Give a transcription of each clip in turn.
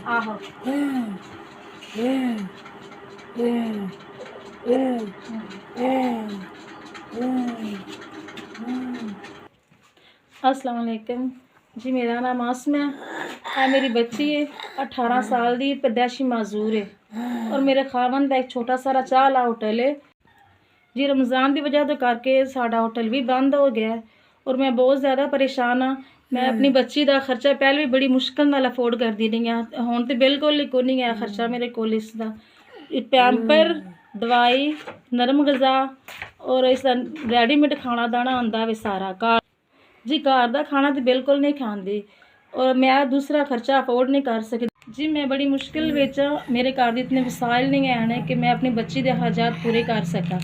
आहो अस्सलाम वालेकुम जी। मेरा नाम आसमा है। मेरी बच्ची है 18 साल दी, पैदाइशी माजूर है और मेरे खावंद का एक छोटा सारा चाह वाला होटल है जी। रमज़ान की वजह तो करके साडा होटल भी बंद हो गया है और मैं बहुत ज़्यादा परेशान हाँ। मैं अपनी बच्ची का खर्चा पहले भी बड़ी मुश्किल नाल अफोर्ड करदी रही हाँ, हुण तो बिल्कुल ही कोई नहीं है खर्चा मेरे कोल इसदा। पैंपर, दवाई, नरम गज़ा और इसदा रेडीमेड खाना दाना आंदा वे सारा घर जी। घर का खाना तो बिल्कुल नहीं खाती और मैं दूसरा खर्चा अफोर्ड नहीं कर सकती जी। मैं बड़ी मुश्किल विच, मेरे घर दे इतने वसाइल नहीं है कि मैं अपनी बच्ची के हाजात पूरे कर सका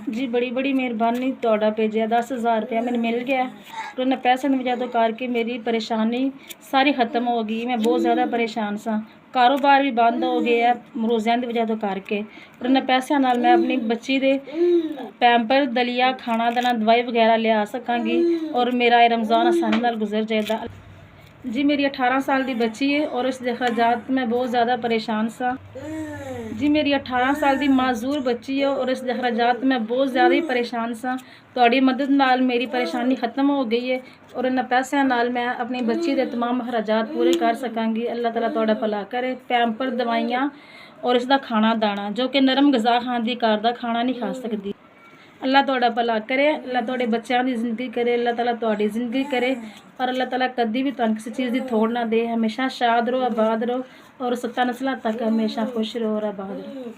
जी। बड़ी बड़ी मेहरबानी तुहाडा भेजिया 10,000 रुपया मैंने मिल गया और उन्हें पैसों की वजह तो करके मेरी परेशानी सारी ख़त्म हो गई। मैं बहुत ज़्यादा परेशान सा, कारोबार भी बंद हो गया रोज़ियां की वजह तो करके और उन्हें पैसों नाल मैं अपनी बच्ची दे पैंपर, दलिया, खाना दाना, दवाई वगैरह लिया सकांगी और मेरा रमज़ान आसानी नाल गुजर जाएगा जी। मेरी 18 साल की बच्ची है और इसके अखराजात मैं बहुत ज़्यादा परेशान सा जी। मेरी 18 साल की माजूर बच्ची है और इसके अखराजात मैं बहुत ज़्यादा ही परेशान सा। तुहाडी मदद नाल मेरी परेशानी ख़त्म हो गई है और इन पैसों नाल मैं अपनी बच्ची के तमाम अखराजात पूरे कर सकांगी। अल्लाह ताला तुहाडा भला करे। पैंपर, दवाइयाँ और इसका खाना दाना जो कि नरम गज़ा खांदी, घर का खाना नहीं खा सकती। अल्लाह तुहाडा भला करे, अल्लाह तुहाडे बच्चों की जिंदगी करे, अल्लाह ताला तुहाडी जिंदगी करे और अल्लाह ताला कभी भी तुहानू किसी चीज़ की थोड़ ना दे। हमेशा शाद रहो, आबाद रहो और सत्ता नस्लों तक हमेशा खुश रहो और आबाद रहो।